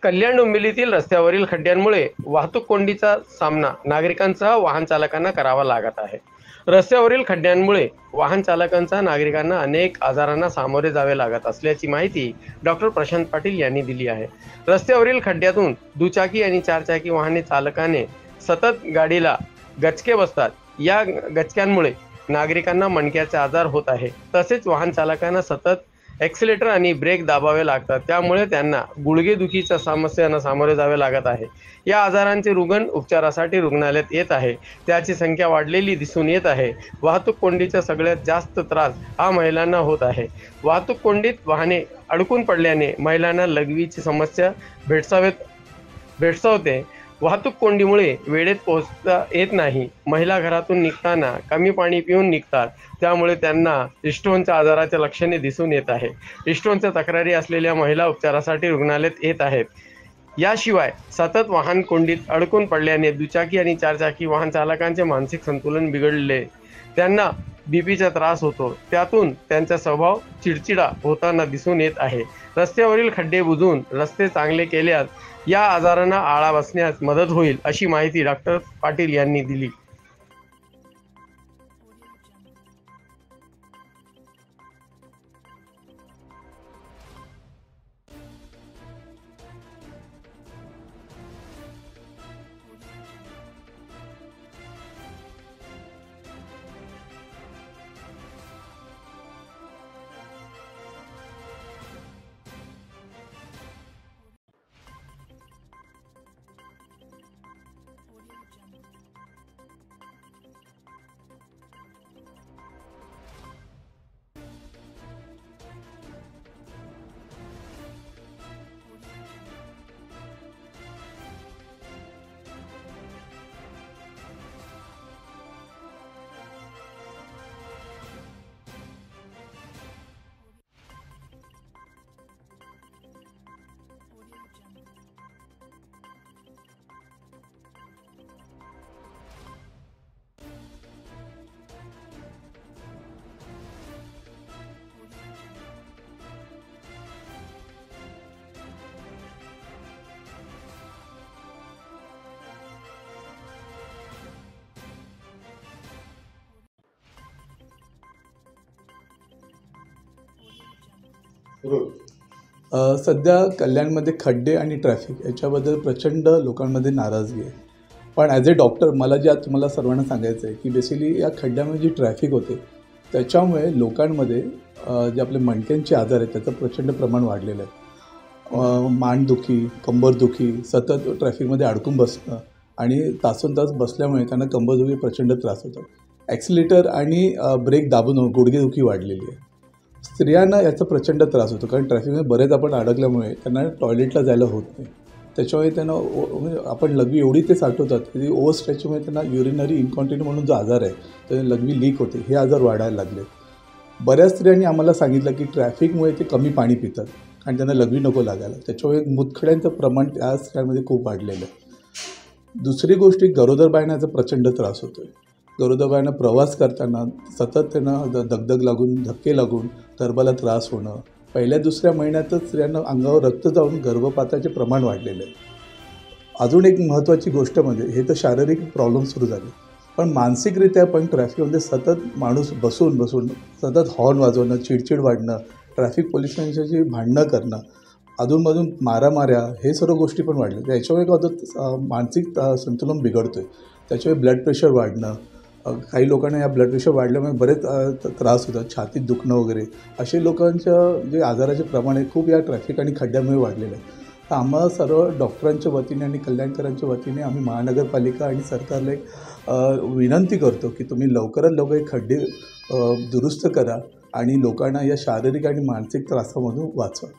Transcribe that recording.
कल्याण डोंबिवलीतील रस्त्यावरील खड्ड्यांमुळे वाहतूक कोंडीचा सामना नागरिकांसह वाहन चालकांना करावा लागत आहे। रस्त्यावरील खड्ड्यांमुळे वाहन चालकांसह नागरिकांना अनेक आजारांना सामोरे जावे लागत असल्याची माहिती डॉक्टर प्रशांत पाटील यांनी दिली आहे। रस्त्यावरील खड्ड्यातून दुचाकी आणि चारचाकी वाहने चालकाने सतत गाडीला गचके बसतात। या गचक्यांमुळे नागरिकांना मणक्याचे आजार होत आहे। तसेच वाहन चालकांना सतत ॲक्सिलेटर आणि ब्रेक दाबावे लागतात, त्यामुळे त्यांना गुडघेदुखीच्या समस्यांना सामोरे जावे लागत आहे। या आजारांचे रुग्ण उपचारासाठी रुग्णालयात येत आहे, त्याची संख्या वाढलेली दिसून येत आहे। वाहतूक कोंडीचा सगळ्यात जास्त त्रास हा महिलांना होत आहे। वाहतूक कोंडीत वाहने अडकून पडल्याने महिलांना लघवीची समस्या भेडसावते। वाहतूक कोंडीमुळे वेळेत पोहोचता येत नाही। महिला घरातून निघताना कमी पाणी पिऊन निघतात, त्यामुळे त्यांना स्टोनच्या आजाराच्या लक्षणे दिसून येत आहे। स्टोनच्या तक्रारी असलेल्या महिला उपचारासाठी रुग्णालयात येत आहेत। याशिवाय सतत वाहन कोंडीत अडकून पडल्याने दुचाकी आणि चारचाकी वाहन चालकांचे मानसिक संतुलन बिघडले, त्यांना बीपीचा त्रास होतो, त्यातून त्यांचा स्वभाव चिडचिडा होताना दिसून येत आहे। रस्त्यावरील खड्डे बुजवून रस्ते चांगले केल्यास या आजारांना आळा बसण्यास मदत होईल, अशी माहिती डॉक्टर पाटील यांनी दिली। सध्या कल्याणमध्ये खड्डे आणि ट्रॅफिक याच्याबद्दल प्रचंड लोकांमध्ये नाराजगी आहे। पण ॲज अ डॉक्टर मला जे आज तुम्हाला सर्वांना सांगायचं आहे की बेसिकली या खड्ड्यामध्ये जी ट्रॅफिक होते त्याच्यामुळे लोकांमध्ये जे आपले मणक्यांचे आजार आहेत त्याचं प्रचंड प्रमाण वाढलेलं आहे। मानदुखी, कंबरदुखी, सतत ट्रॅफिकमध्ये अडकून बसणं आणि तासोनतास बसल्यामुळे त्यांना कंबरदुखी प्रचंड त्रास होतो। ॲक्सिलेटर आणि ब्रेक दाबून गुडघेदुखी वाढलेली आहे। स्त्रियांना याचा प्रचंड त्रास होतो, कारण ट्रॅफिकमध्ये बरेच आपण अडकल्यामुळे त्यांना टॉयलेटला जायला होत नाही। त्याच्यामुळे त्यांना आपण लघवी एवढी ते साठवतात की ओव्हर स्ट्रेचमुळे त्यांना युरिनरी इन्कॉन्टिन्यू म्हणून जो आजार आहे तर लघवी लीक होते, हे आजार वाढायला लागले। बऱ्याच स्त्रियांनी आम्हाला सांगितलं की ट्रॅफिकमुळे ते कमी पाणी पितात आणि त्यांना लघवी नको लागायला, त्याच्यामुळे मुतखड्यांचं प्रमाण त्या स्त्रियांमध्ये खूप वाढलेलं आहे। दुसरी गोष्ट, गरोदर बायांना याचा प्रचंड त्रास होतो आहे। गरोदर बायांना प्रवास करताना सतत त्यांना दगदग लागून, धक्के लागून गर्भाला त्रास होणं, पहिल्या दुसऱ्या महिन्यातच स्त्रियांना अंगावर रक्त जाऊन गर्भपाताचे प्रमाण वाढलेले आहे। अजून एक महत्त्वाची गोष्ट म्हणजे हे तर शारीरिक प्रॉब्लेम सुरू झाले, पण मानसिकरित्या पण ट्रॅफिकमध्ये सतत माणूस बसून सतत हॉर्न वाजवणं, चिडचिड वाढणं, ट्रॅफिक पोलिसांशी भांडणं करणं, अधूनमधून मारामाऱ्या, हे सर्व गोष्टी पण वाढल्या। त्याच्यामुळे काय होतं, मानसिक संतुलन बिघडतो आहे। त्याच्यामुळे ब्लड प्रेशर वाढणं, काही लोकांना या ब्लड प्रेशर वाढल्यामुळे बरेच त्रास होतात, छातीत दुखणं वगैरे, असे लोकांच्या जे आजाराचे प्रमाण आहे खूप या ट्रॅफिक आणि खड्ड्यामुळे वाढलेलं आहे। तर आम्हाला सर्व डॉक्टरांच्या वतीने आणि कल्याणकरांच्या वतीने आम्ही महानगरपालिका आणि सरकारला एक विनंती करतो की तुम्ही लवकरात लवकर हे खड्डे दुरुस्त करा आणि लोकांना या शारीरिक आणि मानसिक त्रासामधून वाचवा।